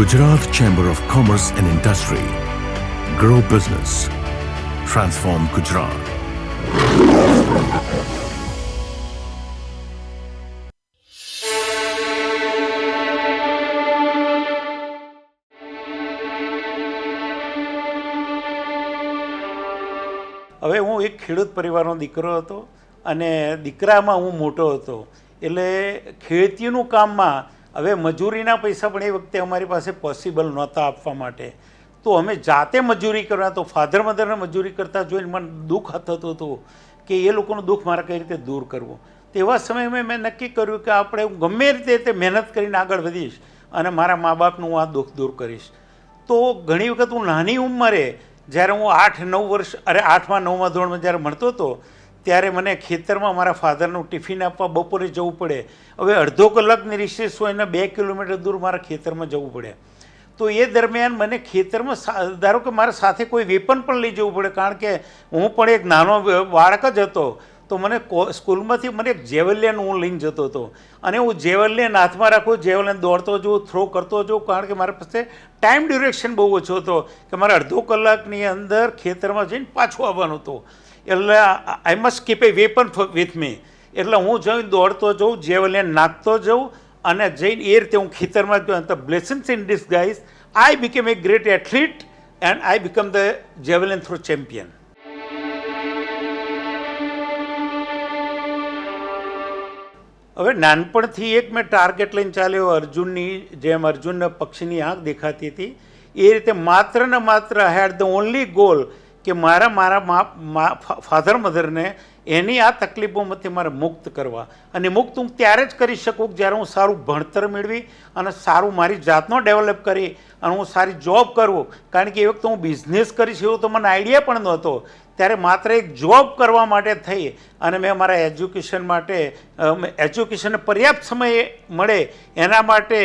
Gujarat Chamber of Commerce and Industry. Grow business. Transform Gujarat. હવે હું એક ખેડૂત પરિવારનો દીકરો હતો અને દીકરામાં હું મોટો હતો એટલે ખેતીનું કામમાં હવે મજૂરીના પૈસા પણ એ વખતે અમારી પાસે પોસિબલ નહોતા આપવા માટે, તો અમે જાતે મજૂરી કરવા. તો ફાધર મધરને મજૂરી કરતા જોઈને મને દુઃખ થતું હતું કે એ લોકોનું દુઃખ મારે કઈ રીતે દૂર કરવું. તેવા સમયમાં મેં નક્કી કર્યું કે આપણે હું ગમે રીતે મહેનત કરીને આગળ વધીશ અને મારા મા બાપનું હું આ દુઃખ દૂર કરીશ. તો ઘણી વખત હું નાની ઉંમરે જ્યારે હું 8-9 વર્ષ 8મા 9મા ધોરણમાં જ્યારે ભણતો હતો ત્યારે મને ખેતરમાં મારા ફાધરનું ટિફિન આપવા બપોરે જવું પડે. હવે અડધો કલાકની રિસેસ હોય ને 2 કિલોમીટર દૂર મારા ખેતરમાં જવું પડે. તો એ દરમિયાન મને ખેતરમાં ધારો કે મારા સાથે કોઈ વેપન પણ લઈ જવું પડે, કારણ કે હું પણ એક નાનો બાળક જ હતો. તો મને સ્કૂલમાંથી મને એક જેવલિયન હું લઈને જતો હતો અને હું જેવલિયન હાથમાં રાખું, જેવલિયન દોડતો જઉં, થ્રો કરતો જઉં, કારણ કે મારા પાસે ટાઈમ ડ્યુરેશન બહુ ઓછો હતો કે મારે અડધો કલાકની અંદર ખેતરમાં જઈને પાછું આવવાનું હતું. એટલે I must keep A weapon with me. એટલે હું જઈને દોડતો જઉં, જેવલિયન નાખતો જઉં અને જઈને એ રીતે હું ખેતરમાં ગયો. The blessings in disguise I became a great athlete and I become the javelin throw champion. હવે નાનપણથી એક મેં ટાર્ગેટ લઈને ચાલ્યો, અર્જુનની જેમ અર્જુનને પક્ષીની આંખ દેખાતી હતી એ રીતે માત્ર ને માત્ર હેડ ધ ઓનલી ગોલ કે મારા ફાધર મધરને એની આ તકલીફોમાંથી મારે મુક્ત કરવા. અને મુક્ત હું ત્યારે જ કરી શકું જ્યારે હું સારું ભણતર મેળવી અને સારું મારી જાતનો ડેવલપ કરી અને હું સારી જોબ કરું. કારણ કે એ વખતે હું બિઝનેસ કરીશ એવું તો મને આઈડિયા પણ નહોતો. ત્યારે માત્ર એક જોબ કરવા માટે થઈ અને મેં મારા એજ્યુકેશનને પર્યાપ્ત સમય મળે એના માટે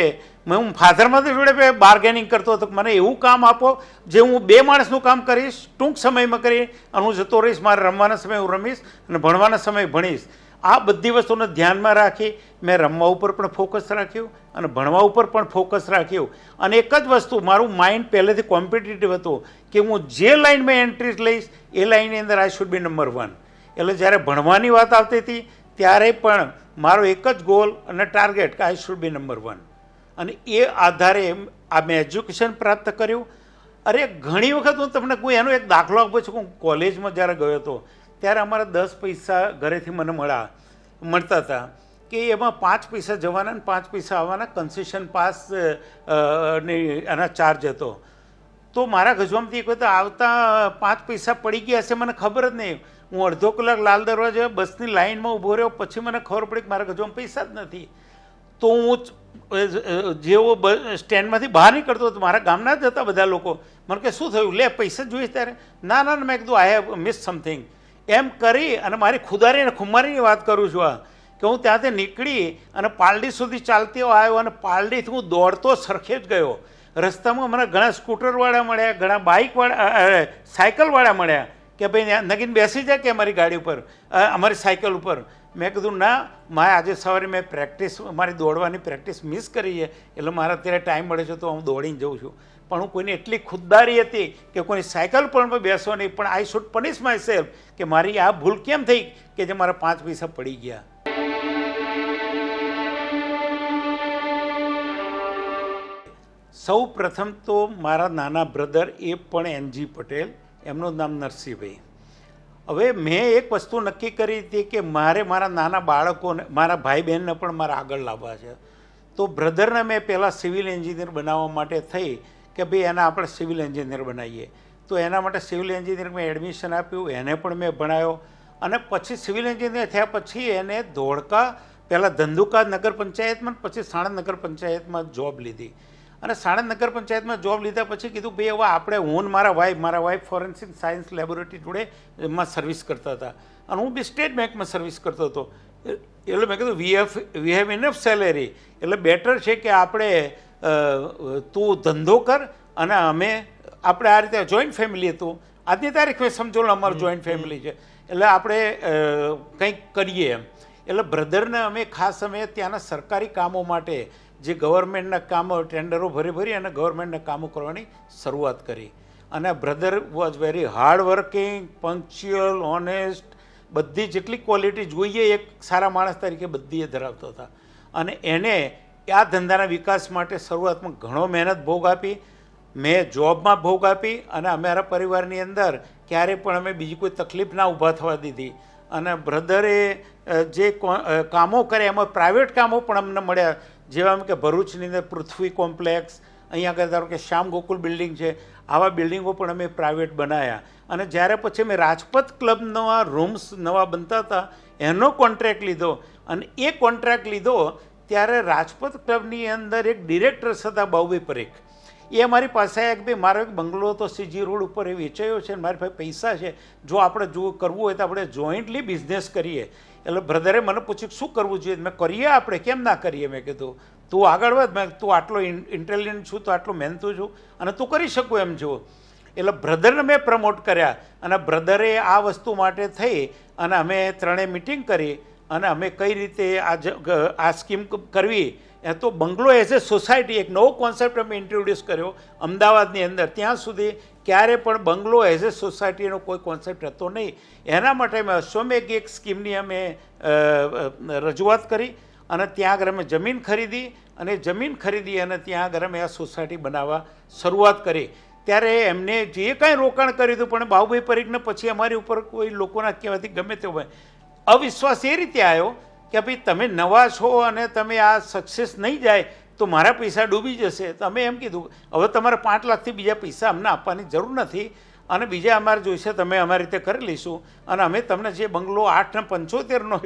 હું ફાધર મધર જોડે બાર્ગેનિંગ કરતો હતો કે મને એવું કામ આપો જે હું 2 માણસનું કામ કરીશ, ટૂંક સમયમાં કરી અને હું જતો રહીશ. મારે રમવાના સમયે હું રમીશ અને ભણવાના સમયે ભણીશ. આ બધી વસ્તુને ધ્યાનમાં રાખી મેં રમવા ઉપર પણ ફોકસ રાખ્યું અને ભણવા ઉપર પણ ફોકસ રાખ્યું. અને એક જ વસ્તુ, મારું માઇન્ડ પહેલેથી કોમ્પિટિટિવ હતું કે હું જે લાઇનમાં એન્ટ્રી લઈશ એ લાઇનની અંદર આઈ શુડ બી નંબર 1. એટલે જ્યારે ભણવાની વાત આવતી હતી ત્યારે પણ મારો એક જ ગોલ અને ટાર્ગેટ કે આઈ શુડ બી નંબર 1. અને એ આધારે આ મેં એજ્યુકેશન પ્રાપ્ત કર્યું. અરે ઘણી વખત હું તમને કોઈ એનો એક દાખલો આપું છું. હું કોલેજમાં જ્યારે ગયો હતો ત્યારે અમારા 10 પૈસા ઘરેથી મને મળતા હતા કે એમાં 5 પૈસા જવાના અને 5 પૈસા આવવાના કન્સેશન પાસ એના ચાર્જ હતો. તો મારા ગજવામાંથી એક વખત આવતા 5 પૈસા પડી ગયા હશે, મને ખબર જ નહીં. હું અડધો કલાક લાલ દરવાજા બસની લાઇનમાં ઊભો રહ્યો, પછી મને ખબર પડી કે મારા ગજવામાં પૈસા જ નથી. તો હું જેવો સ્ટેન્ડમાંથી બહાર નીકળતો હતો, મારા ગામના જ હતા બધા લોકો. મને કે શું થયું, લે પૈસા જોઈએ ત્યારે? ના ના, મેં કીધું આઈ હેવ મિસ સમથિંગ. એમ કરી અને મારી ખુદારી અને ખુમારીની વાત કરું છું આ કે હું ત્યાંથી નીકળી અને પાલડી સુધી ચાલતી આવ્યો અને પાલડીથી હું દોડતો સરખેજ ગયો. રસ્તામાં મને ઘણા સ્કૂટરવાળા મળ્યા, ઘણા બાઇકવાળા, સાયકલવાળા મળ્યા કે ભાઈ નગીન બેસી જાય કે અમારી ગાડી ઉપર, અમારી સાયકલ ઉપર. મેં કીધું ના, મારે આજે સવારે મેં મારી દોડવાની પ્રેક્ટિસ મિસ કરી છે, એટલે મારે અત્યારે ટાઈમ મળે છે તો હું દોડીને જઉં છું. પણ હું કોઈની એટલી ખુદદારી હતી કે કોઈની સાયકલ પણ બેસો નહીં, પણ આઈ શુડ પનિશ માય સેલ્ફ કે મારી આ ભૂલ કેમ થઈ કે જે મારા 5 પૈસા પડી ગયા. સૌ પ્રથમ તો મારા નાના બ્રધર, એ પણ એનજી પટેલ, એમનું નામ નરસિંહભાઈ. હવે મેં એક વસ્તુ નક્કી કરી હતી કે મારે મારા નાના બાળકોને, મારા ભાઈ બહેનને પણ મારે આગળ લાવવા છે. તો બ્રધરને મેં પહેલાં સિવિલ એન્જિનિયર બનાવવા માટે થઈ કે ભાઈ એના આપણે સિવિલ એન્જિનિયર બનાવીએ. તો એના માટે સિવિલ એન્જિનિયરમાં એડમિશન આપ્યું, એને પણ મેં ભણાવ્યો. અને પછી સિવિલ એન્જિનિયર થયા પછી એને ધોળકા, પહેલાં ધંધુકા નગર પંચાયતમાં, પછી સાણંદ નગર પંચાયતમાં જોબ લીધી. અને સાણંદ નગર પંચાયતમાં જોબ લીધા પછી કીધું ભાઈ હવે આપણે, હું મારા વાઈફ ફોરેન્સિક સાયન્સ લેબોરેટરી જોડે એમાં સર્વિસ કરતા હતા અને હું બી સ્ટેટ બેંકમાં સર્વિસ કરતો હતો. એટલે મેં કીધું વી હેવ ઇનફ સેલેરી, એટલે બેટર છે કે આપણે તું ધંધો કર અને આપણે આ રીતે જોઈન્ટ ફેમિલી હતું. આજની તારીખમાં સમજો અમારું જોઈન્ટ ફેમિલી છે એટલે આપણે કંઈક કરીએ એમ. એટલે બ્રધરને અમે ખાસ ત્યાંના સરકારી કામો માટે જે ગવર્મેન્ટના કામો ટેન્ડરો ભરી અને ગવર્મેન્ટના કામો કરવાની શરૂઆત કરી. અને brother was very hard working, punctual, honest, બધી જેટલી ક્વોલિટી જોઈએ એક સારા માણસ તરીકે બધી એ ધરાવતો હતા. અને એને આ ધંધાના વિકાસ માટે શરૂઆતમાં ઘણો મહેનત ભોગ આપી. મેં જોબમાં ભોગ આપી અને અમારા પરિવારની અંદર ક્યારેય પણ અમે બીજી કોઈ તકલીફ ના ઊભા થવા દીધી. અને બ્રધરે જે કામો કર્યા એમાં પ્રાઇવેટ કામો પણ અમને મળ્યા, જેવા કે ભરૂચની અંદર પૃથ્વી કોમ્પ્લેક્સ, અહીંયા આગળ ધારો કે શ્યામ ગોકુલ બિલ્ડિંગ છે, આવા બિલ્ડિંગો પણ અમે પ્રાઇવેટ બનાવ્યા. અને જ્યારે પછી મેં રાજપથ ક્લબના રૂમ્સ નવા બનતા હતા એનો કોન્ટ્રાક્ટ લીધો. અને એ કોન્ટ્રાક્ટ લીધો ત્યારે રાજપથ ક્લબની અંદર એક ડિરેક્ટર હતા બાઉભાઈ પરેખ. એ અમારી પાસે આવ્યા કે ભાઈ મારો એક બંગલો તો સીજી રોડ ઉપર એ વેચાયો છે, મારી પાસે પૈસા છે, જો આપણે જો કરવું હોય તો આપણે જોઈન્ટલી બિઝનેસ કરીએ. એટલે બ્રધરે મને પૂછ્યું શું કરવું જોઈએ. મેં કરીએ, આપણે કેમ ના કરીએ. મેં કીધું તું આગળ વધ, મેં તું આટલો ઇન્ટેલિજન્ટ છું, તો આટલો મહેનતું છું અને તું કરી શકું એમ છો. એટલે બ્રધરને મેં પ્રમોટ કર્યા અને બ્રધરે આ વસ્તુ માટે થઈ અને અમે ત્રણેય મિટિંગ કરી અને અમે કઈ રીતે આ સ્કીમ કરવી. એ તો બંગલો એઝ એ સોસાયટી એક નવો કોન્સેપ્ટ અમે ઇન્ટ્રોડ્યુસ કર્યો અમદાવાદની અંદર. ત્યાં સુધી ક્યારે પણ બંગલો એઝ એ સોસાયટીનો કોઈ કોન્સેપ્ટ હતો નહીં. એના માટે અમે અશ્વમેઘ એક સ્કીમની અમે રજૂઆત કરી અને ત્યાં આગળ અમે જમીન ખરીદી અને ત્યાં આગળ અમે આ સોસાયટી બનાવવા શરૂઆત કરી. ત્યારે એમને જે કાંઈ રોકાણ કર્યું હતું પણ બાઉભાઈ પરીખને પછી અમારી ઉપર કોઈ લોકોના કહેવાથી ગમે તે હોય અવિશ્વાસ એ રીતે આવ્યો કે ભાઈ તમે નવા છો અને તમે આ સક્સેસ નહીં જાય તો મારા પૈસા ડૂબી જશે. તો અમે એમ કીધું હવે તમારે 5 લાખથી બીજા પૈસા અમને આપવાની જરૂર નથી અને બીજા અમારે જોઈશે તમે અમારી રીતે કરી લઈશું અને અમે તમને જે બંગલો 8.75નો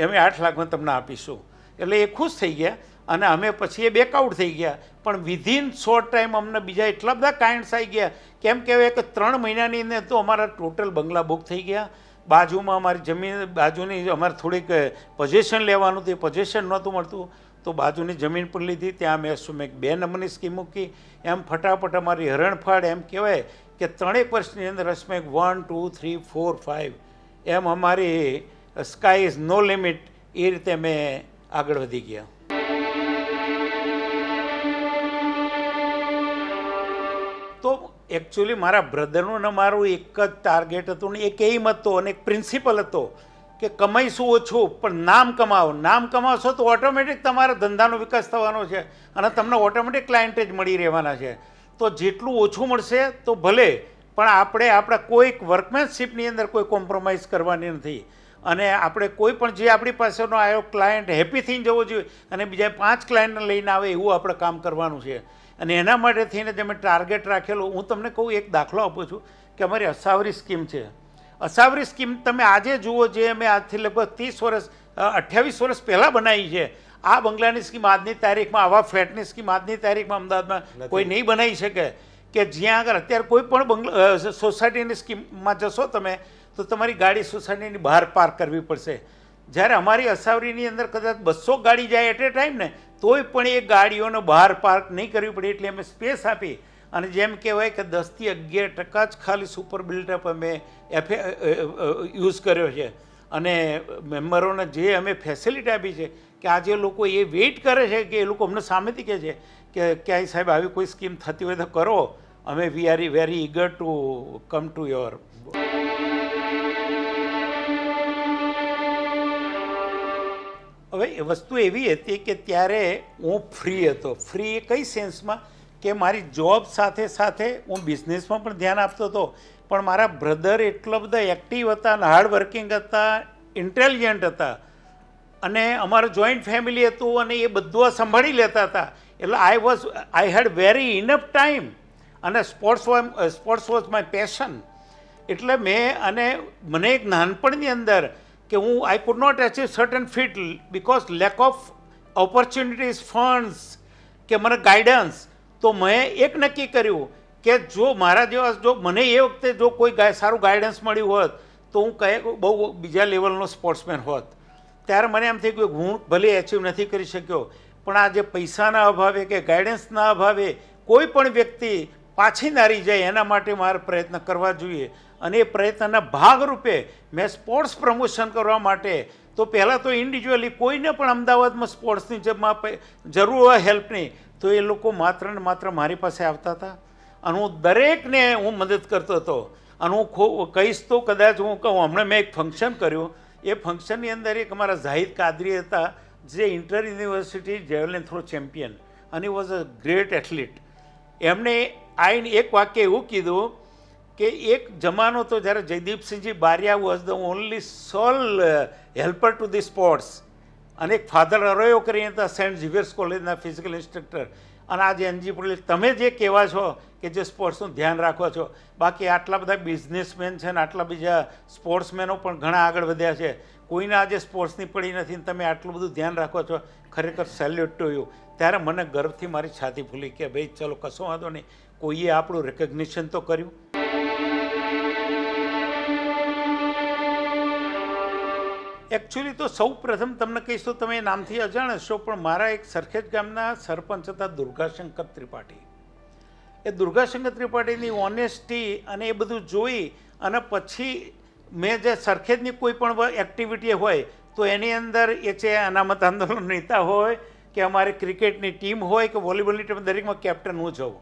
અમે 8 લાખમાં તમને આપીશું. એટલે એ ખુશ થઈ ગયા અને અમે પછી એ બેકઆઉટ થઈ ગયા. પણ વિધિન શોર્ટ ટાઈમ અમને બીજા એટલા બધા કાઇન્ડ્સ આવી ગયા. કેમ કહેવાય કે 3 મહિનાની અંદર તો અમારા ટોટલ બંગલા બુક થઈ ગયા. બાજુમાં અમારી જમીન બાજુની અમારે થોડીક પોઝેશન લેવાનું હતું, એ પોઝેશન નહોતું મળતું તો બાજુની જમીન પણ લીધી. ત્યાં મેં અશ્વમેઘ 2 નંબરની સ્કીમ મૂકી. એમ ફટાફટ અમારી હરણફાળ એમ કહેવાય કે 3 વર્ષની અંદર અશ્વમેઘ 1, 2, 3, 4, 5 એમ અમારી સ્કાય ઇઝ નો લિમિટ એ રીતે અમે આગળ વધી ગયા. તો એકચ્યુઅલી મારા બ્રધરનું ને મારું એક જ ટાર્ગેટ હતું ને એક એમ હતો અને એક પ્રિન્સિપલ હતો કે કમાઈશું ઓછું પણ નામ કમાવો. નામ કમાવશો તો ઓટોમેટિક તમારા ધંધાનો વિકાસ થવાનો છે અને તમને ઓટોમેટિક ક્લાયન્ટ જ મળી રહેવાના છે. તો જેટલું ઓછું મળશે તો ભલે, પણ આપણે આપણા કોઈક વર્કમેનશીપની અંદર કોઈ કોમ્પ્રોમાઇઝ કરવાની નથી અને આપણે કોઈ પણ જે આપણી પાસેનો આવ્યો ક્લાયન્ટ હેપી થઈને જવો જોઈએ અને બીજા 5 ક્લાયન્ટને લઈને આવે એવું આપણે કામ કરવાનું છે. અને એના માટે થઈને જ અમે ટાર્ગેટ રાખેલો. હું તમને કહું, એક દાખલો આપું છું કે અમારી અસાવરી સ્કીમ છે. અસાવરી સ્કીમ તમે આજે જુઓ, જે અમે આજથી લગભગ 30 વર્ષ 28 વર્ષ પહેલાં બનાવી છે. આ બંગલાની સ્કીમ આજની તારીખમાં, આવા ફ્લેટની સ્કીમ આજની તારીખમાં અમદાવાદમાં કોઈ નહીં બનાવી શકે. કે જ્યાં આગળ અત્યારે કોઈ પણ સોસાયટીની સ્કીમમાં જશો તમે તો તમારી ગાડી સોસાયટીની બહાર પાર્ક કરવી પડશે. જ્યારે અમારી અસાવરીની અંદર કદાચ 200 ગાડી જાય એટ એ ટાઈમ ને તોય પણ એ ગાડીઓને બહાર પાર્ક નહીં કરવી પડે એટલે અમે સ્પેસ આપી. અને જેમ કહેવાય કે 10 થી 11% જ ખાલી સુપર બિલ્ડઅપ અમે યુઝ કર્યો છે. અને મેમ્બરોને જે અમે ફેસિલિટી આપી છે કે આજે લોકો એ વેઇટ કરે છે કે એ લોકો અમને સામેથી કહે છે કે ક્યાંય સાહેબ આવી કોઈ સ્કીમ થતી હોય તો કરો, અમે we are very eager to come to your. હવે એ વસ્તુ એવી હતી કે ત્યારે હું ફ્રી હતો. ફ્રી કઈ સેન્સમાં કે મારી જોબ સાથે સાથે હું બિઝનેસમાં પણ ધ્યાન આપતો હતો. પણ મારા બ્રધર એટલા બધા એક્ટિવ હતા અને હાર્ડ વર્કિંગ હતા, ઇન્ટેલિજન્ટ હતા અને અમારું જોઈન્ટ ફેમિલી હતું અને એ બધું સંભાળી લેતા હતા. એટલે I had very enough time અને સ્પોર્ટ્સ વોઝ માય પેશન. એટલે મને એક નાનપણની અંદર કે હું I could not achieve certain feat because lack of opportunities, funds કે મને ગાઈડન્સ. તો મેં એક નક્કી કર્યું કે જો મારા જેવા જો મને એ વખતે જો કોઈ સારું ગાઈડન્સ મળ્યું હોત તો હું બહુ બીજા લેવલનો સ્પોર્ટ્સમેન હોત. ત્યારે મને એમ થઈ ગયું હું ભલે એચીવ નથી કરી શક્યો પણ આ જે પૈસાના અભાવે કે ગાઈડન્સના અભાવે કોઈ પણ વ્યક્તિ પાછી ના રહી જાય એના માટે મારે પ્રયત્ન કરવા જોઈએ. અને એ પ્રયત્નના ભાગરૂપે મેં સ્પોર્ટ્સ પ્રમોશન કરવા માટે તો પહેલાં તો ઇન્ડિવિજ્યુઅલી કોઈને પણ અમદાવાદમાં સ્પોર્ટ્સની જરૂર હોય હેલ્પની તો એ લોકો માત્ર ને માત્ર મારી પાસે આવતા હતા અને હું દરેકને હું મદદ કરતો હતો. અને હું કહીશ તો કદાચ હું કહું, હમણાં મેં એક ફંક્શન કર્યું, એ ફંક્શનની અંદર એક અમારા ઝાહિદ કાદરી હતા જે inter university javelin throw champion અને વોઝ અ ગ્રેટ એથ્લીટ. એમણે આવીને એક વાક્ય એવું કીધું કે એક જમાનો તો જ્યારે Jaydeepsinhji Baria was the only sole helper to the sports, અને એક ફાધર અરોયો કરીને હતા સેન્ટ ઝેવિયર્સ કોલેજના ફિઝિકલ ઇન્સ્ટ્રક્ટર, અને આજે એનજી પટેલ તમે જે કહેવા છો કે જે સ્પોર્ટ્સનું ધ્યાન રાખો છો, બાકી આટલા બધા બિઝનેસમેન છે ને આટલા બીજા સ્પોર્ટ્સમેનો પણ ઘણા આગળ વધ્યા છે, કોઈને આજે સ્પોર્ટ્સની પડી નથી ને તમે આટલું બધું ધ્યાન રાખો છો, ખરેખર સેલ્યુટ ટુ યુ. ત્યારે મને ગર્વથી મારી છાતી ફૂલી કે ભાઈ ચલો કશો વાંધો નહીં, કોઈએ આપણું રેકગ્નિશન તો કર્યું. એકચ્યુઅલી તો સૌ પ્રથમ તમને કહીશ તો તમે નામથી અજાણ હશો, પણ મારા એક સરખેજ ગામના સરપંચ હતા દુર્ગાશંકર ત્રિપાઠી. એ દુર્ગાશંકર ત્રિપાઠીની ઓનેસ્ટી અને એ બધું જોઈ અને પછી મેં જે સરખેજની કોઈ પણ એક્ટિવિટી હોય તો એની અંદર એ છે અનામત આંદોલન નેતા હોય કે અમારી ક્રિકેટની ટીમ હોય કે વોલીબોલની ટીમ, દરેકમાં કેપ્ટન હું જાઉં.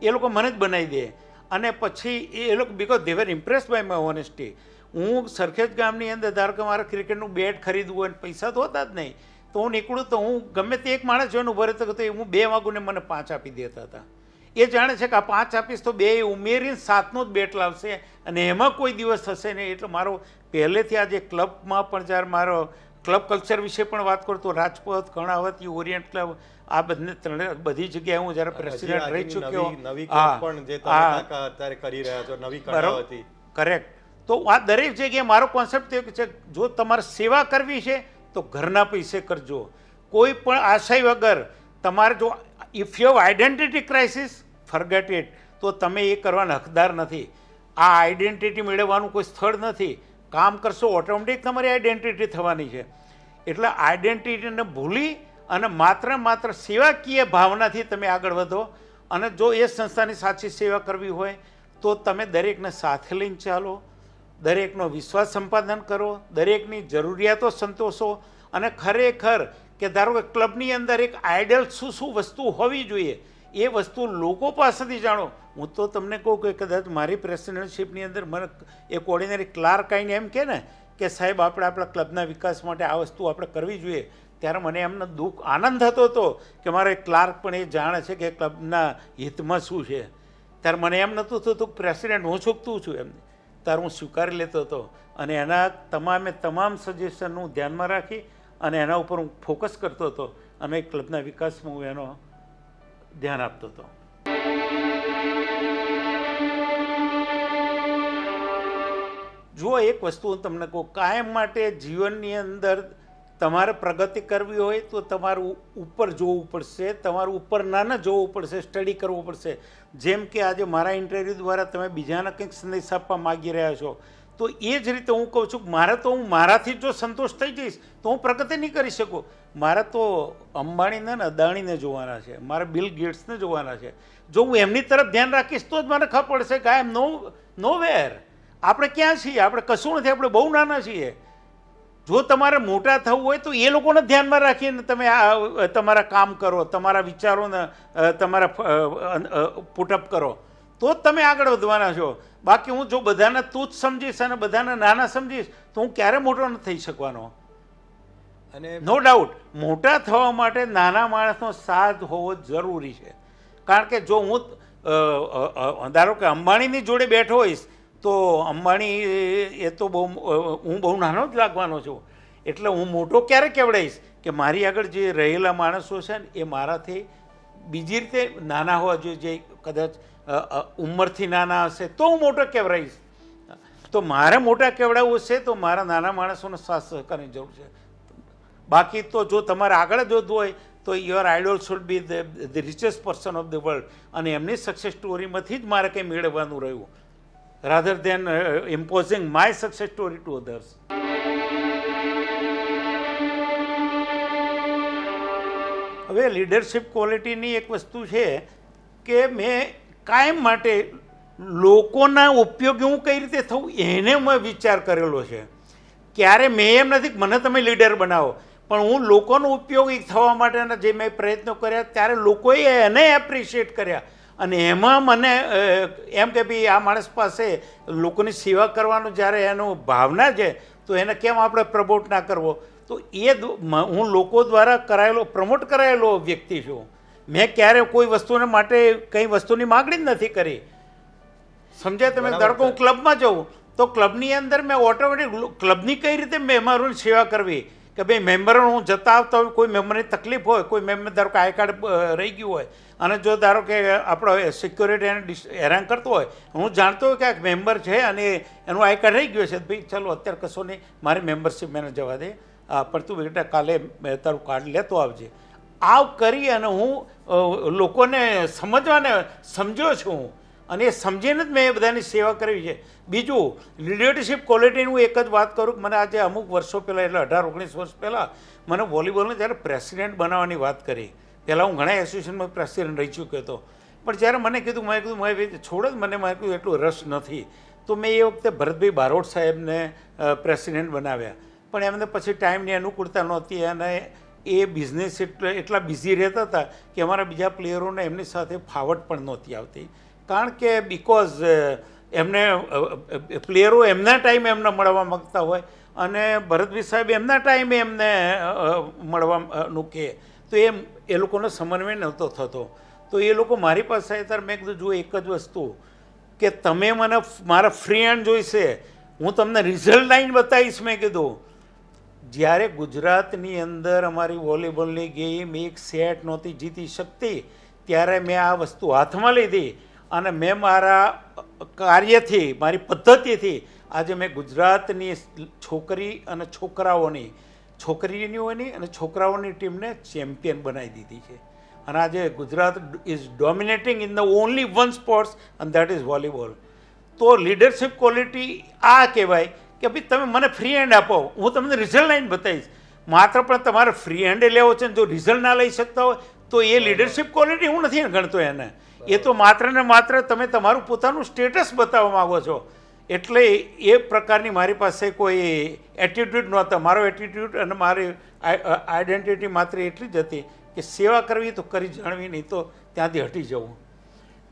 એ લોકો મને જ બનાવી દે અને પછી એ લોકો because they were impress by my honesty. હું સરખેજ ગામની અંદર ધારો કે મારે ક્રિકેટનું બેટ ખરીદવું હોય ને પૈસા તો હતા જ નહીં, તો હું નીકળું તો હું ગમે તે એક માણસ જોઈને ઉભો રહેતો તો હું 2 વાગ્યુંને મને 5 આપી દેતા હતા. એ જાણે છે કે આ 5 આપીશ તો 2 ઉમેરીને 7નો જ બેટ લાવશે અને એમાં કોઈ દિવસ થશે નહીં. એટલે મારો પહેલેથી આજે ક્લબમાં પણ જ્યારે મારો ક્લબ કલ્ચર વિશે પણ વાત કરું તો રાજપથ, કર્ણાવતી, ઓરિયન્ટ ક્લબ, આ બધી જગ્યાએ હું જ્યારે પ્રેસિડેન્ટ રહી ચૂક્યો. કરેક્ટ. તો આ દરેક જગ્યાએ મારો કોન્સેપ્ટ એ છે જો તમારે સેવા કરવી છે તો ઘરના પૈસે કરજો, કોઈ પણ આશય વગર. તમારે જો if you have identity crisis forget it, તો તમે એ કરવાના હકદાર નથી. આ આઈડેન્ટિટી મેળવવાનું કોઈ સ્થળ નથી. કામ કરશો ઓટોમેટિક તમારી આઈડેન્ટિટી થવાની છે. એટલે આઈડેન્ટિટીને ભૂલી અને માત્ર સેવાકીય ભાવનાથી તમે આગળ વધો. અને જો એ સંસ્થાની સાચી સેવા કરવી હોય તો તમે દરેકને સાથે લઈને ચાલો, દરેકનો વિશ્વાસ સંપાદન કરો, દરેકની જરૂરિયાતો સંતોષો. અને ખરેખર કે ધારો કે ક્લબની અંદર એક આઈડલ શું વસ્તુ હોવી જોઈએ એ વસ્તુ લોકો પાસેથી જાણો. હું તો તમને કહું કે કદાચ મારી પ્રેસિડેન્ટશીપની અંદર મને એક ઓર્ડિનરી ક્લાર્ક આવીને એમ કહે ને કે સાહેબ આપણે આપણા ક્લબના વિકાસ માટે આ વસ્તુ આપણે કરવી જોઈએ, ત્યારે મને એમનો આનંદ થતો હતો કે મારો એક ક્લાર્ક પણ એ જાણે છે કે ક્લબના હિતમાં શું છે. ત્યારે મને એમ નહોતું થતું પ્રેસિડેન્ટ હું ચૂકતું છું એમને, ત્યારે હું સ્વીકારી લેતો હતો અને એના તમામ સજેશન હું ધ્યાનમાં રાખી અને એના ઉપર હું ફોકસ કરતો હતો અને ક્લબના વિકાસમાં હું એનો ધ્યાન આપતો હતો. જુઓ એક વસ્તુ હું તમને કહું, કાયમ માટે જીવનની અંદર તમારે પ્રગતિ કરવી હોય તો તમારું ઉપર જોવું પડશે, તમારું ઉપર ના જોવું પડશે, સ્ટડી કરવું પડશે. જેમ કે આજે મારા ઇન્ટરવ્યૂ દ્વારા તમે બીજાને કંઈક સંદેશ આપવા માગી રહ્યા છો, તો એ જ રીતે હું કહું છું કે હું મારાથી જો સંતોષ થઈ જઈશ તો હું પ્રગતિ નહીં કરી શકું. મારે તો અંબાણીને ને અદાણીને જોવાના છે, મારે બિલ ગેટ્સને જોવાના છે. જો હું એમની તરફ ધ્યાન રાખીશ તો જ મને ખબર પડશે કે આઈ એમ નો વેર. આપણે ક્યાં છીએ? આપણે કશું નથી, આપણે બહુ નાના છીએ. જો તમારે મોટા થવું હોય તો એ લોકોને ધ્યાનમાં રાખીને તમે તમારા કામ કરો, તમારા વિચારોને તમારા પુટઅપ કરો, તો જ તમે આગળ વધવાના છો. બાકી હું જો બધાને તુચ્છ સમજીશ અને બધાને નાના સમજીશ તો હું ક્યારે મોટો નથી થઈ શકવાનો. અને નો ડાઉટ મોટા થવા માટે નાના માણસનો સાથ હોવો જરૂરી છે. કારણ કે જો હું ધારો કે અંબાણીની જોડે બેઠો હોઈશ તો અંબાણી એ તો હું બહુ નાનો જ લાગવાનો છું. એટલે હું મોટો ક્યારે કહેવડાઈશ કે મારી આગળ જે રહેલા માણસો છે ને એ મારાથી બીજી રીતે નાના હોવા જોઈએ, જે કદાચ ઉંમરથી નાના હશે તો હું મોટો કહેવડાઈશ. તો મારે મોટા કહેવડાવવું છે તો મારા નાના માણસોનો સાથ સહકારની જરૂર છે. બાકી તો જો તમારે આગળ જ વધવું હોય તો your idol should be the richest person of the world, અને એમની સક્સેસ સ્ટોરીમાંથી જ મારે કંઈ મેળવવાનું રહ્યું rather than imposing my success story to others. હવે લીડરશિપ ક્વોલિટીની એક વસ્તુ છે કે મેં કાયમ માટે લોકોના ઉપયોગી હું કઈ રીતે થવું એને મેં વિચાર કરેલો છે. ક્યારે મેં એમ નથી કે મને તમે લીડર બનાવો, પણ હું લોકોનો ઉપયોગી થવા માટેના જે મેં પ્રયત્નો કર્યા ત્યારે લોકોએ એને એપ્રિશિએટ કર્યા, અને એમાં મને એમ કે ભાઈ આ માણસ પાસે લોકોની સેવા કરવાનો જ્યારે એનો ભાવના છે તો એને કેમ આપણે પ્રમોટ ના કરવો. તો હું લોકો દ્વારા પ્રમોટ કરાયેલો વ્યક્તિ છું. મેં ક્યારે કોઈ વસ્તુને માટે કંઈ વસ્તુની માગણી જ નથી કરી. સમજ્યા તમે? ધારો કે હું ક્લબમાં જાઉં તો ક્લબની અંદર મેં ઓટોમેટિક ક્લબની કઈ રીતે મેમ્બરોની સેવા કરવી કે ભાઈ મેમ્બરો હું જતા આવતા હોય, કોઈ મેમ્બરની તકલીફ હોય, કોઈ મેમ્બર ધારો કે આઈ કાર્ડ રહી ગયું હોય અને જો ધારો કે આપણો સિક્યોરિટી એને હેરાન કરતો હોય, હું જાણતો હોય કે આ મેમ્બર છે અને એનું આઈ કાર્ડ રહી ગયું છે, ભાઈ ચાલો અત્યારે કશો નહીં, મારી મેમ્બરશીપ મને જવા દે, પણ તું બેટા કાલે તારું કાર્ડ લેતો આવજે. આવ કરી અને હું લોકોને સમજ્યો છું, અને એ સમજીને જ મેં એ બધાની સેવા કરવી છે. બીજું, લીડરશિપ ક્વોલિટીની હું એક જ વાત કરું કે મને આજે અમુક વર્ષો પહેલાં, એટલે 18-19 વર્ષ પહેલાં મને વોલીબોલને જ્યારે પ્રેસિડેન્ટ બનાવવાની વાત કરી. પહેલાં હું ઘણા એસોસિએશનમાં પ્રેસિડેન્ટ રહી ચૂક્યો હતો, પણ જ્યારે મને કીધું છોડ જ મને કીધું એટલું રસ નથી, તો મેં એ વખતે ભરતભાઈ બારોટ સાહેબને પ્રેસિડેન્ટ બનાવ્યા. પણ એમને પછી ટાઈમની અનુકૂળતા નહોતી અને એ બિઝનેસ એટલા બિઝી રહેતા હતા કે અમારા બીજા પ્લેયરોને એમની સાથે ફાવટ પણ નહોતી આવતી. કારણ કે બિકોઝ એમને પ્લેયરો એમના ટાઈમે એમને મળવા માગતા હોય અને ભરતભાઈ સાહેબ એમના ટાઈમે એમને મળવાનું કહે, તો એ લોકોનો સમન્વય નહોતો થતો. તો એ લોકો મારી પાસે આવ્યા ત્યારે મેં કીધું જુઓ એક જ વસ્તુ કે તમે મને મારા ફ્રી હેન્ડ જોઈશે, હું તમને રિઝલ્ટ લાઈન બતાવીશ. મેં કીધું જ્યારે ગુજરાતની અંદર અમારી વોલીબોલની ગેમ એક સેટ નહોતી જીતી શકતી ત્યારે મેં આ વસ્તુ હાથમાં લીધી અને મેં મારા કાર્યથી, મારી પદ્ધતિથી આજે મેં ગુજરાતની છોકરી અને છોકરીઓની અને છોકરાઓની ટીમને ચેમ્પિયન બનાવી દીધી છે. અને આજે Gujarat is dominating in the only one sports and that is volleyball. તો લીડરશિપ ક્વોલિટી આ કહેવાય કે ભાઈ તમે મને ફ્રી હેન્ડ આપો, હું તમને રિઝલ્ટ લાઈન બતાવીશ. માત્ર પણ તમારે ફ્રી હેન્ડે લેવો છે ને જો રિઝલ્ટ ના લઈ શકતા હોય તો એ લીડરશિપ ક્વોલિટી હું નથી ગણતો એને. એ તો માત્ર ને માત્ર તમે તમારું પોતાનું સ્ટેટસ બતાવવા માગો છો. એટલે એ પ્રકારની મારી પાસે કોઈ એટીટ્યૂડ નહોતા. મારો એટીટ્યૂડ અને મારી આઈડેન્ટિટી માત્ર એટલી જ હતી કે સેવા કરવી તો કરી જાણવી, નહીં તો ત્યાંથી હટી જવું.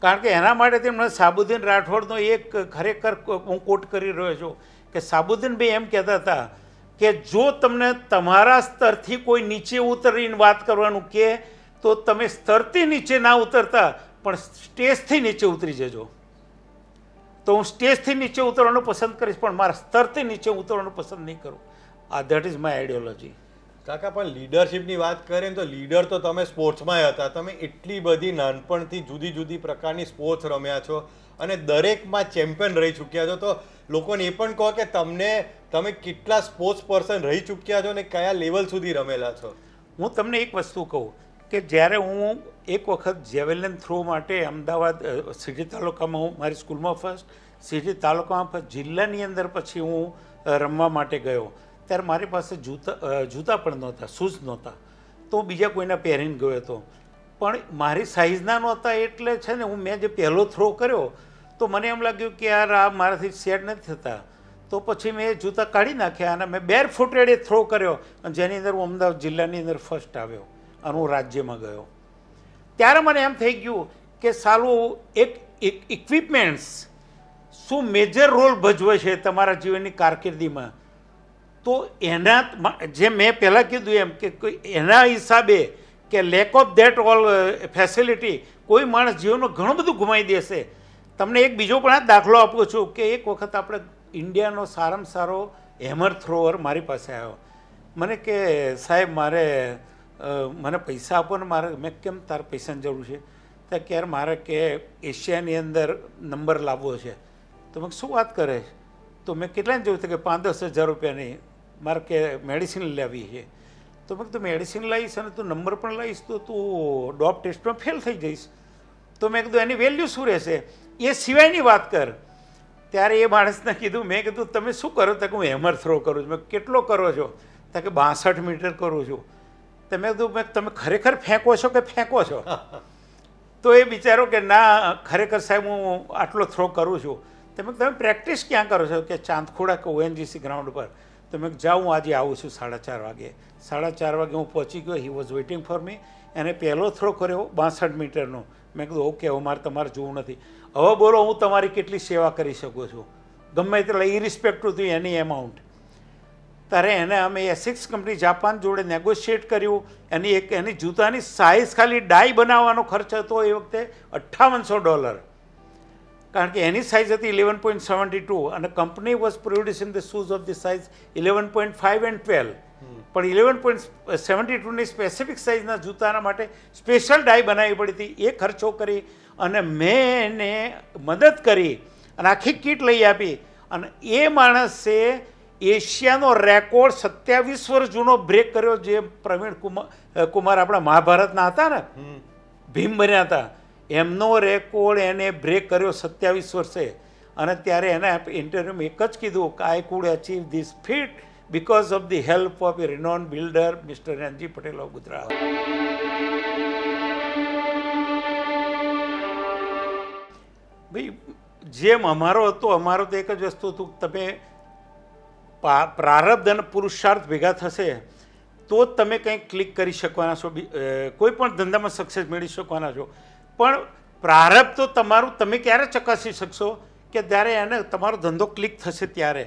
કારણ કે એના માટે તેમણે સાબુદ્દીન રાઠોડનો એક ખરેખર હું કોટ કરી રહ્યો છું કે સાબુદ્દીનભાઈ એમ કહેતા હતા કે જો તમને તમારા સ્તરથી કોઈ નીચે ઉતરીને વાત કરવાનું કહે તો તમે સ્તરથી નીચે ના ઉતરતા પણ સ્ટેજથી નીચે ઉતરી જજો. તો હું સ્ટેજથી નીચે ઉતરવાનું પસંદ કરીશ પણ મારા સ્તરથી નીચે ઉતરવાનું પસંદ નહીં કરું. That is my ideology. કાકા, પણ લીડરશિપની વાત કરીએ તો લીડર તો તમે સ્પોર્ટ્સમાં હતા. તમે એટલી બધી નાનપણથી જુદી જુદી પ્રકારની સ્પોર્ટ્સ રમ્યા છો અને દરેકમાં ચેમ્પિયન રહી ચૂક્યા છો. તો લોકોને એ પણ કહો કે તમે કેટલા સ્પોર્ટ્સ પર્સન રહી ચૂક્યા છો અને કયા લેવલ સુધી રમેલા છો. હું તમને એક વસ્તુ કહું કે જ્યારે હું એક વખત જેવેલિન થ્રો માટે અમદાવાદ સિટી તાલુકામાં, હું મારી સ્કૂલમાં ફર્સ્ટ, સિટી તાલુકામાં ફર્સ્ટ, જિલ્લાની અંદર પછી હું રમવા માટે ગયો ત્યારે મારી પાસે જૂતા પણ નહોતા, શૂઝ નહોતા. તો બીજા કોઈના પહેરીને ગયો હતો, પણ મારી સાઇઝના નહોતા. એટલે છે ને મેં જે પહેલો થ્રો કર્યો તો મને એમ લાગ્યું કે યાર આ મારાથી સેટ નથી થતા. તો પછી મેં જૂતા કાઢી નાખ્યા અને મેં બેર ફૂટેડે થ્રો કર્યો અને જેની અંદર હું અમદાવાદ જિલ્લાની અંદર ફર્સ્ટ આવ્યો અને હું રાજ્યમાં ગયો. ત્યારે મને એમ થઈ ગયું કે સાલું એક ઇક્વિપમેન્ટ્સ શું મેજર રોલ ભજવે છે તમારા જીવનની કારકિર્દીમાં. તો એના જે મેં પહેલાં કીધું એમ કે એના હિસાબે કે lack of that all facility કોઈ માણસ જીવનમાં ઘણું બધું ગુમાવી દેશે. તમને એક બીજો પણ આ દાખલો આપું છું કે એક વખત આપણે ઇન્ડિયાનો સારામાં સારો હેમર થ્રોવર મારી પાસે આવ્યો. મને કે સાહેબ મને પૈસા આપો ને મેં કેમ તારે પૈસાની જરૂર છે? તો કે યાર મારે કે એશિયાની અંદર નંબર લાવવો છે. તો મેં શું વાત કરે? તો મેં કેટલાની જરૂર છે? કે 5-10 હજાર રૂપિયાની મારે કે મેડિસિન લેવી છે. તો મેં તું મેડિસિન લાવીશ અને તું નંબર પણ લાવીશ તો તું ડોપ ટેસ્ટમાં ફેલ થઈ જઈશ. તો મેં કીધું એની વેલ્યુ શું રહેશે? એ સિવાયની વાત કર. ત્યારે એ માણસને કીધું, મેં કીધું તમે શું કરો? તો કે હું હેમર થ્રો કરું છું. મેં કેટલો કરો છો? તો કે 62 મીટર કરું છું. તો મેં કીધું તમે ખરેખર ફેંકો છો કે ફેંકો છો? તો એ બિચારો કે ના ખરેખર સાહેબ હું આટલો થ્રો કરું છું. તમે પ્રેક્ટિસ ક્યાં કરો છો? કે ચાંદખોડા કે ONGC ગ્રાઉન્ડ પર. તો મેં જાઉં હું આજે આવું છું 4:30 વાગે. 4:30 વાગે હું પહોંચી ગયો. He was waiting for me. એને પહેલો થ્રો કર્યો 62 મીટરનો. મેં કીધું ઓકે, હવે મારે તમારે જોવું નથી. હવે બોલો હું તમારી કેટલી સેવા કરી શકું છું, ગમે તેટલા ઇરિસ્પેક્ટિવ ટુ એની એમાઉન્ટ. ત્યારે એને અમે એસિક્સ કંપની જાપાન જોડે નેગોશિએટ કર્યું. એની જૂતાની સાઇઝ ખાલી ડાય બનાવવાનો ખર્ચ હતો એ વખતે $5800, કારણ કે એની સાઇઝ હતી 11.72 અને company was producing the shoes of the size 11.5 and 12. પણ 11.72ની સ્પેસિફિક સાઇઝના જૂતાના માટે સ્પેશિયલ ડાય બનાવવી પડી હતી. એ ખર્ચો કરી અને મેં એને મદદ કરી અને આખી કીટ લઈ આપી. અને એ માણસે એશિયાનો રેકોર્ડ 27 વર્ષ જૂનો બ્રેક કર્યો, જે પ્રવીણ કુમાર આપણા મહાભારતના હતા ને, ભીમ બન્યા હતા, એમનો રેકોર્ડ એને બ્રેક કર્યો 27 વર્ષે. અને ત્યારે એના ઇન્ટરવ્યુમાં એક જ કીધું કે I could achieve this feat because of the help of a renowned builder, Mr. N.G. Patel of Gujarat. ભાઈ જેમ અમારો હતો, અમારો તો એક જ વસ્તુ હતું, તમે પ્રારબ્ધ અને પુરુષાર્થ ભેગા થશે તો જ તમે કંઈક ક્લિક કરી શકવાના છો, કોઈ પણ ધંધામાં સક્સેસ મેળવી શકવાના છો. પણ પ્રારબ્ધ તો તમારું તમે ક્યારે ચકાસી શકશો? કે જ્યારે એને તમારો ધંધો ક્લિક થશે ત્યારે.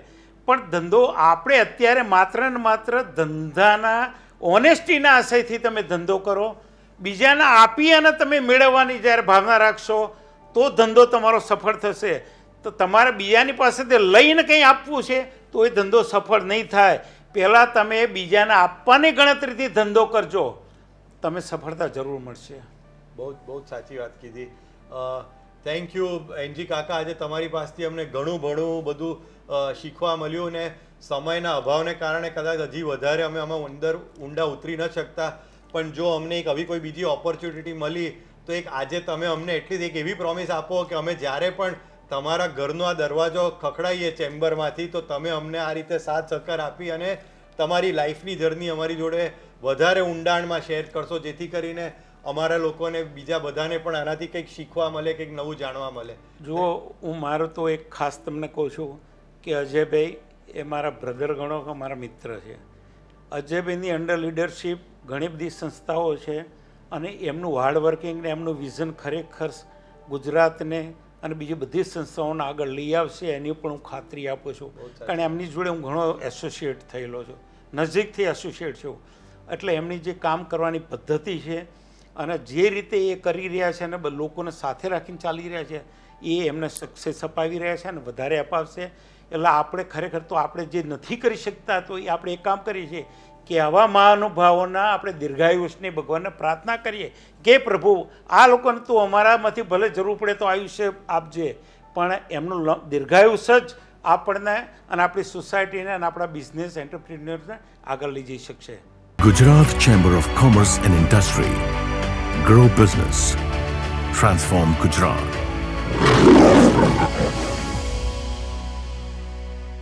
પણ ધંધો આપણે અત્યારે માત્ર ને માત્ર ધંધાના ઓનેસ્ટીના આશયથી તમે ધંધો કરો, બીજાને આપી અને તમે મેળવવાની જ્યારે ભાવના રાખશો તો ધંધો તમારો સફળ થશે. તો તમારે બીજાની પાસેથી લઈને કંઈ આપવું છે તો એ ધંધો સફળ નહીં થાય. પહેલાં તમે બીજાને આપવાની ગણતરીથી ધંધો કરજો, તમે સફળતા જરૂર મળશે. બહુ સાચી વાત કીધી. થેન્ક યુ એનજી કાકા. આજે તમારી પાસેથી અમને ઘણું બધું શીખવા મળ્યું ને સમયના અભાવને કારણે કદાચ હજી વધારે અમે અંદર ઊંડા ઉતરી ન શકતા. પણ જો અમને એક આવી કોઈ બીજી ઓપોર્ચ્યુનિટી મળી તો એક આજે તમે અમને એટલી જ એક એવી પ્રોમિસ આપો કે અમે જ્યારે પણ તમારા ઘરનો આ દરવાજો ખખડાવીએ ચેમ્બરમાંથી તો તમે અમને આ રીતે સાથ સહકાર આપી અને તમારી લાઈફની જર્ની અમારી જોડે વધારે ઊંડાણમાં શેર કરશો, જેથી કરીને અમારા લોકોને બીજા બધાને પણ આનાથી કંઈક શીખવા મળે, કંઈક નવું જાણવા મળે. જુઓ, હું મારો તો એક ખાસ તમને કહું છું કે અજયભાઈ એ મારા બ્રધર ગણો કે મારા મિત્ર છે. અજયભાઈની અંડર લીડરશિપ ઘણી બધી સંસ્થાઓ છે અને એમનું હાર્ડવર્કિંગ ને એમનું વિઝન ખરેખર ગુજરાતને અને બીજી બધી સંસ્થાઓને આગળ લઈ આવશે, એની પણ હું ખાતરી આપું છું. કારણ એમની જોડે હું ઘણો એસોસિએટ થયેલો છું, નજીકથી એસોસિએટ છું. એટલે એમની જે કામ કરવાની પદ્ધતિ છે અને જે રીતે એ કરી રહ્યા છે અને લોકોને સાથે રાખીને ચાલી રહ્યા છે એ એમને સક્સેસ અપાવી રહ્યા છે અને વધારે અપાવશે. એટલે આપણે ખરેખર તો આપણે જે નથી કરી શકતા તો એ આપણે એક કામ કરીએ છીએ કે આવા મહાનુભાવોના આપણે દીર્ઘાયુષની ભગવાનને પ્રાર્થના કરીએ કે પ્રભુ આ લોકોને તો અમારામાંથી ભલે જરૂર પડે તો આયુષ્ય આપજે, પણ એમનું દીર્ઘાયુષ જ આપણને અને આપણી સોસાયટીને અને આપણા બિઝનેસ એન્ટરપ્રિન્યોર્સને આગળ લઈ જઈ શકશે. Gujarat Chamber of Commerce and Industry. Grow business. Transform Gujarat.